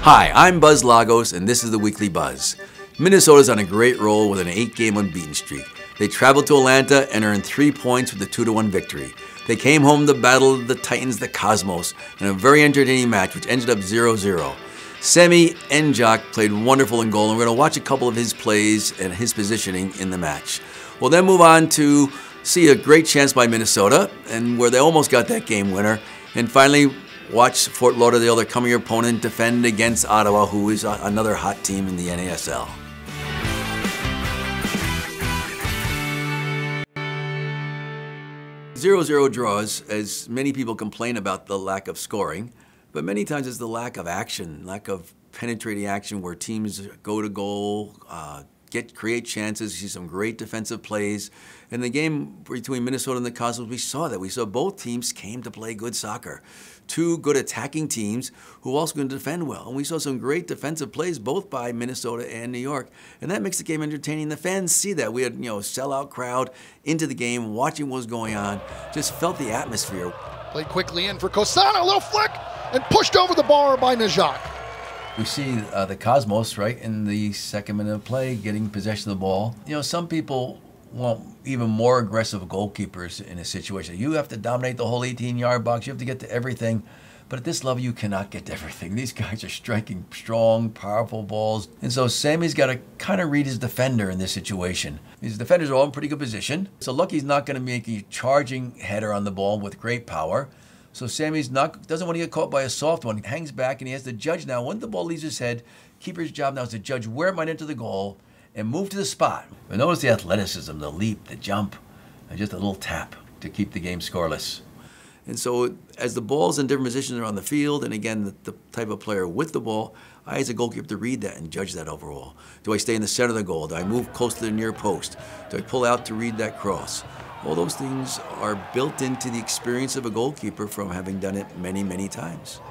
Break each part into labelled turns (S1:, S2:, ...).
S1: Hi, I'm Buzz Lagos, and this is the Weekly Buzz. Minnesota's on a great roll with an 8-game unbeaten streak. They traveled to Atlanta and earned 3 points with a 2-1 victory. They came home to battle the Titans, the Cosmos, in a very entertaining match which ended up 0-0. Semi Njok played wonderful in goal, and we're going to watch a couple of his plays and his positioning in the match. We'll then move on to see a great chance by Minnesota, and where they almost got that game winner. And finally, watch Fort Lauderdale, their coming opponent, defend against Ottawa, who is another hot team in the NASL. Zero-zero draws, as many people complain about the lack of scoring, but many times it's the lack of action, lack of penetrating action where teams go to goal, create chances. You see some great defensive plays. In the game between Minnesota and the Cosmos, we saw that. We saw both teams came to play good soccer. Two good attacking teams who also can defend well. And we saw some great defensive plays both by Minnesota and New York. And that makes the game entertaining. The fans see that. We had, a sellout crowd into the game, watching what was going on. Just felt the atmosphere.
S2: Played quickly in for Kosana, a little flick, and pushed over the bar by Njok.
S1: We see the Cosmos, right, in the second minute of play, getting possession of the ball. Some people want even more aggressive goalkeepers in a situation. You have to dominate the whole 18-yard box. You have to get to everything. But at this level, you cannot get to everything. These guys are striking strong, powerful balls. And so Sammy's got to kind of read his defender in this situation. His defenders are all in pretty good position. So Lucky's not going to make a charging header on the ball with great power. So Sammy's doesn't want to get caught by a soft one. He hangs back and he has to judge now. When the ball leaves his head, keeper's job now is to judge where it might enter the goal and move to the spot. But notice the athleticism, the leap, the jump, and just a little tap to keep the game scoreless. And so as the ball's in different positions around the field, and again, the type of player with the ball, I as a goalkeeper have to read that and judge that overall. Do I stay in the center of the goal? Do I move close to the near post? Do I pull out to read that cross? All those things are built into the experience of a goalkeeper from having done it many, many times.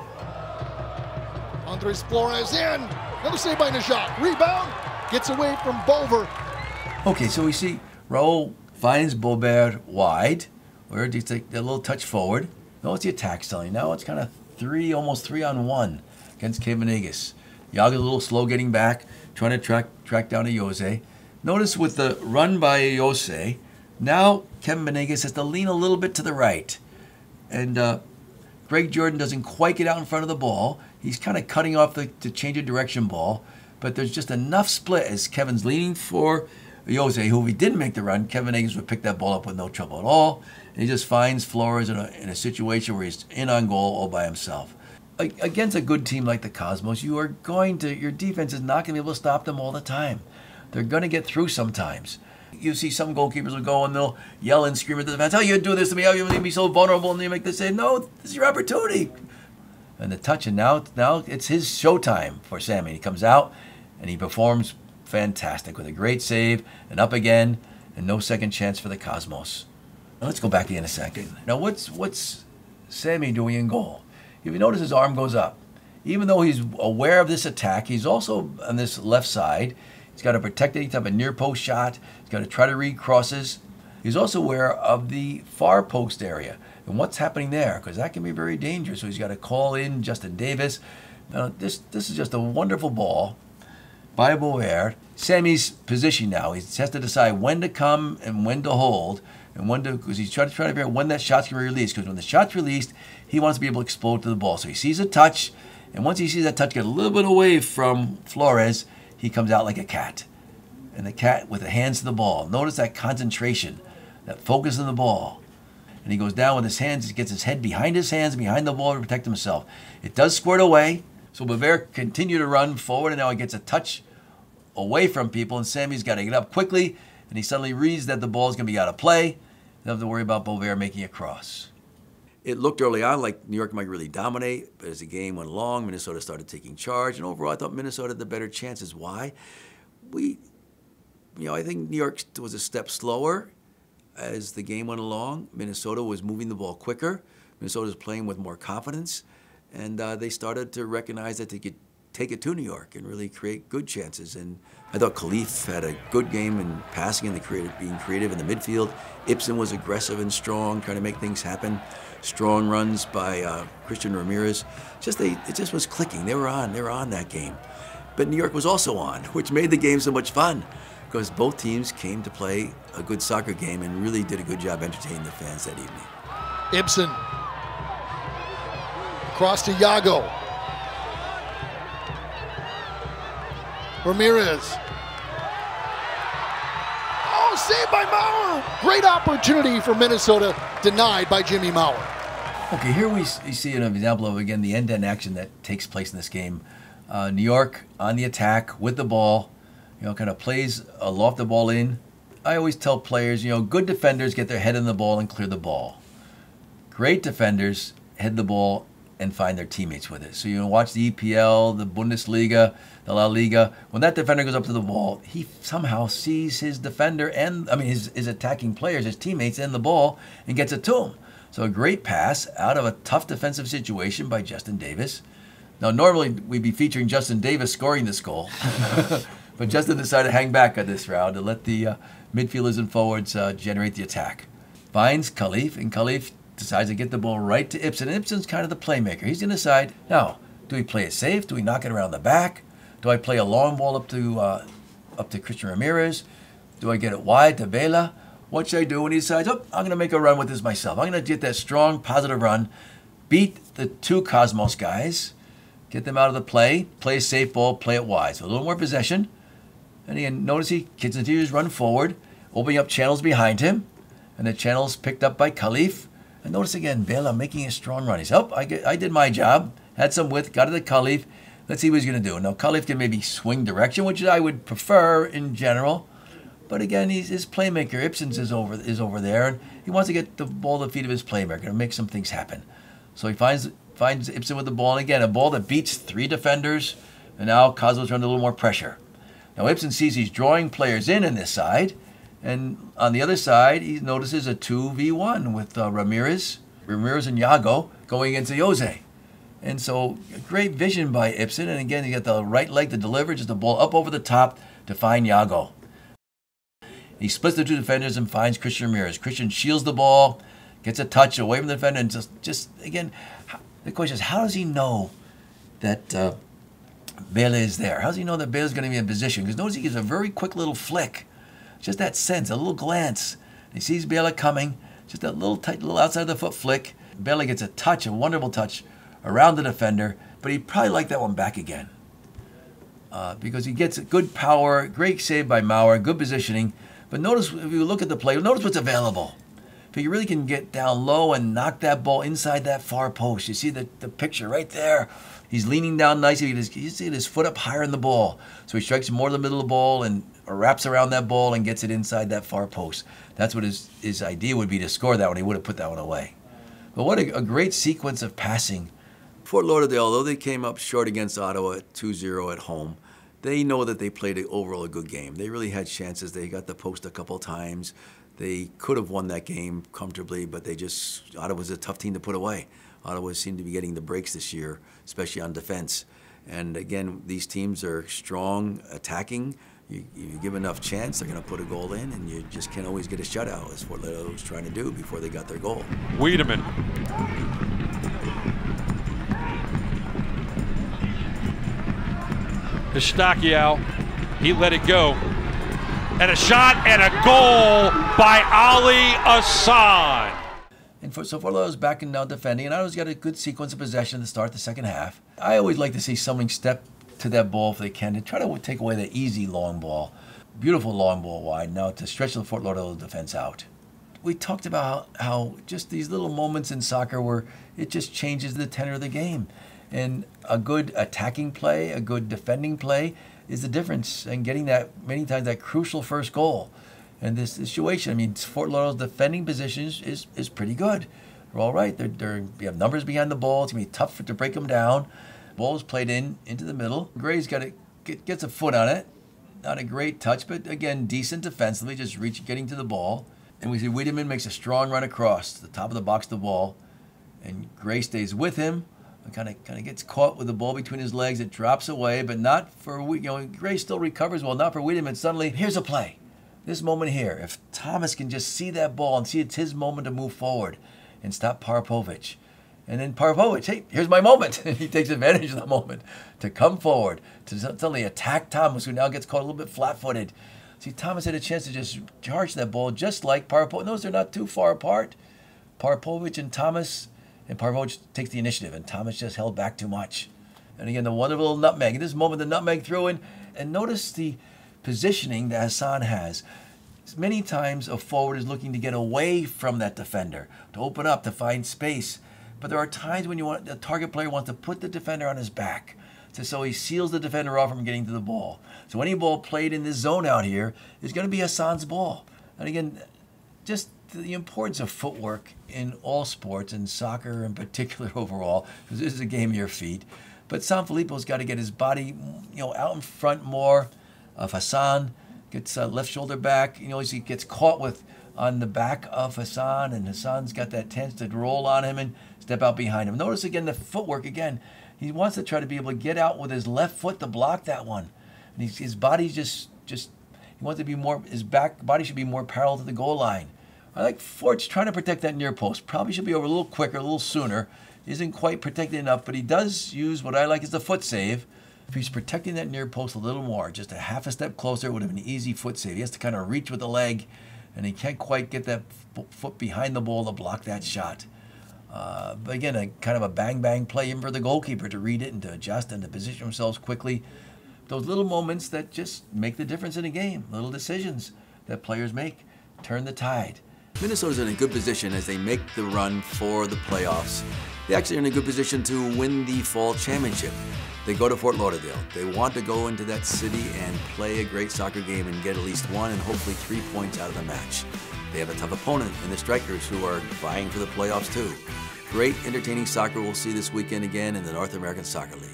S2: Andres Flores in. Another save by Njok. Rebound. Gets away from Bover.
S1: Okay, so we see Raul finds Bobert wide, where it's a little touch forward. Notice the attack styling. Now it's kind of almost 3-on-1 against Venegas. Yaga's a little slow getting back, trying to track down a Jose. Notice with the run by Jose, now Kevin Venegas has to lean a little bit to the right. And Greg Jordan doesn't quite get out in front of the ball. He's kind of cutting off the change of direction ball. But there's just enough split as Kevin's leaning for Jose, who if he didn't make the run, Kevin Venegas would pick that ball up with no trouble at all. And he just finds Flores in a situation where he's in on goal all by himself. Against a good team like the Cosmos, your defense is not going to be able to stop them all the time. They're going to get through sometimes. You see some goalkeepers will go and they'll yell and scream at the defense, "How you do this to me? How you be so vulnerable?" And you make this say, "No, this is your opportunity." And the touch, and now it's his showtime for Sammy. He comes out and he performs fantastic with a great save and up again, and no second chance for the Cosmos. Now let's go back in a second. Now what's Sammy doing in goal? If you notice, his arm goes up. Even though he's aware of this attack, he's also on this left side. He's got to protect any type of near post shot. He's got to try to read crosses. He's also aware of the far post area and what's happening there, because that can be very dangerous. So he's got to call in Justin Davis. Now this is just a wonderful ball by Boer. Sammy's position now. He has to decide when to come and when to hold, and when to, because he's trying to figure out when that shot's going to be released. Because when the shot's released, he wants to be able to explode to the ball. So he sees a touch, and once he sees that touch get a little bit away from Flores, he comes out like a cat. And the cat with the hands to the ball. Notice that concentration, that focus on the ball. And he goes down with his hands, he gets his head behind his hands, behind the ball to protect himself. It does squirt away. So Bavere continue to run forward, and now he gets a touch away from people, and Sammy's got to get up quickly, and he suddenly reads that the ball's going to be out of play. Don't have to worry about Bovere making a cross. It looked early on like New York might really dominate, but as the game went along, Minnesota started taking charge, and overall I thought Minnesota had the better chances. Why? I think New York was a step slower as the game went along. Minnesota was moving the ball quicker. Minnesota was playing with more confidence, and they started to recognize that they could take it to New York and really create good chances. And I thought Khalif had a good game in passing and being creative in the midfield. Ibsen was aggressive and strong, trying to make things happen. Strong runs by Christian Ramirez. It just was clicking. They were on that game. But New York was also on, which made the game so much fun because both teams came to play a good soccer game and really did a good job entertaining the fans that evening.
S2: Ibsen. Across to Yago. Ramirez. Oh, saved by Maurer. Great opportunity for Minnesota, denied by Jimmy Maurer.
S1: Okay, here we see an example of, again, the end-to-end action that takes place in this game. New York on the attack with the ball, kind of plays loft the ball in. I always tell players, good defenders get their head in the ball and clear the ball. Great defenders head the ball and find their teammates with it. So watch the EPL, the Bundesliga, the La Liga. When that defender goes up to the ball, he somehow sees his defender his attacking players, his teammates in the ball and gets it to him. So a great pass out of a tough defensive situation by Justin Davis. Now, normally we'd be featuring Justin Davis scoring this goal, but Justin decided to hang back on this round to let the midfielders and forwards generate the attack. Finds Khalif, and Khalif decides to get the ball right to Ibsen. And Ibsen's kind of the playmaker. He's going to decide, now, do we play it safe? Do we knock it around the back? Do I play a long ball up to Christian Ramirez? Do I get it wide to Vela? What should I do? And he decides, I'm going to make a run with this myself. I'm going to get that strong, positive run, beat the two Cosmos guys, get them out of the play a safe ball, play it wide. So a little more possession. And again, notice he continues to run forward, opening up channels behind him. And the channels picked up by Khalif. And notice again, Vela making a strong run. He's, I did my job, had some width, got it to Khalif. Let's see what he's going to do. Now, Khalif can maybe swing direction, which I would prefer in general. But again, his playmaker, Ibsen's is over there. And he wants to get the ball to the feet of his playmaker and make some things happen. So he finds Ibsen with the ball. And again, a ball that beats three defenders. And now Cosmos are under a little more pressure. Now, Ibsen sees he's drawing players in this side. And on the other side, he notices a 2v1 with Ramirez and Yago going against Jose. And so, great vision by Ibsen. And again, you get the right leg to deliver, just the ball up over the top to find Yago. He splits the two defenders and finds Christian Ramirez. Christian shields the ball, gets a touch away from the defender, and just again, the question is, how does he know that Vela is there? How does he know that Vela is going to be in position? Because notice he gives a very quick little flick. Just that sense, a little glance. He sees Vela coming, just that little tight, little outside of the foot flick. Vela gets a touch, a wonderful touch around the defender, but he'd probably like that one back again. Because he gets good power, great save by Maurer, good positioning. But notice, if you look at the play, notice what's available. If you really can get down low and knock that ball inside that far post. You see the picture right there. He's leaning down nicely. You see his foot up higher in the ball. So he strikes more to the middle of the ball and wraps around that ball and gets it inside that far post. That's what his idea would be, to score that one. He would have put that one away. But what a great sequence of passing. Fort Lauderdale, although they came up short against Ottawa at 2-0 at home, they know that they played overall a good game. They really had chances. They got the post a couple times. They could have won that game comfortably, but Ottawa's a tough team to put away. Ottawa seemed to be getting the breaks this year, especially on defense. And again, these teams are strong, attacking. You give enough chance, they're going to put a goal in, and you just can't always get a shutout. That's what Lauderdale was trying to do before they got their goal.
S3: Wiedemann. Estaquiao, he let it go. And a shot and a goal by Ali Hassan.
S1: And so Fort Lauderdale's back and now defending, and I always got a good sequence of possession to start the second half. I always like to see someone step to that ball if they can, to try to take away the easy long ball. Beautiful long ball wide now to stretch the Fort Lauderdale defense out. We talked about how just these little moments in soccer where it just changes the tenor of the game. And a good attacking play, a good defending play is the difference in getting that, many times, that crucial first goal. And this situation, I mean, Fort Lauderdale's defending positions is pretty good. They're all right. We have numbers behind the ball. It's going to be tough to break them down. Ball is played into the middle. Gray's gets a foot on it. Not a great touch, but again, decent defensively, just getting to the ball. And we see Wiedemann makes a strong run across the top of the box to the ball. And Gray stays with him. Kind of gets caught with the ball between his legs. It drops away, but not for, Gray still recovers well, not for Wiedemann. Suddenly, here's a play. This moment here, if Thomas can just see that ball and see it's his moment to move forward and stop Parapovic. And then Parapovic, hey, here's my moment. And he takes advantage of the moment to come forward, to suddenly attack Thomas, who now gets caught a little bit flat-footed. See, Thomas had a chance to just charge that ball just like Parapovic. Notice they're not too far apart. Parapovic and Thomas, and Parapovic takes the initiative, and Thomas just held back too much. And again, the wonderful little nutmeg. In this moment, the nutmeg threw in, and notice the positioning that Hassan has. Many times a forward is looking to get away from that defender, to open up, to find space. But there are times when the target player wants to put the defender on his back, so he seals the defender off from getting to the ball. So any ball played in this zone out here is going to be Hassan's ball. And again, just the importance of footwork in all sports, and soccer in particular overall, because this is a game of your feet. But Sanfilippo's got to get his body, out in front more of Hassan. Gets left shoulder back. He gets caught on the back of Hassan, and Hassan's got that chance to roll on him and step out behind him. Notice again the footwork again. He wants to try to be able to get out with his left foot to block that one. And his body's just he wants to be more, his back body should be more parallel to the goal line. I like Fort's trying to protect that near post. Probably should be over a little quicker, a little sooner. Isn't quite protected enough, but he does use what I like is the foot save. If he's protecting that near post a little more, just a half a step closer, it would have been an easy foot save. He has to kind of reach with the leg, and he can't quite get that foot behind the ball to block that shot. But again, a kind of a bang-bang play even for the goalkeeper to read it and to adjust and to position themselves quickly. Those little moments that just make the difference in a game, little decisions that players make, turn the tide. Minnesota's in a good position as they make the run for the playoffs. They actually are in a good position to win the fall championship. They go to Fort Lauderdale. They want to go into that city and play a great soccer game and get at least 1 and hopefully 3 points out of the match. They have a tough opponent in the Strikers, who are vying for the playoffs too. Great, entertaining soccer we'll see this weekend again in the North American Soccer League.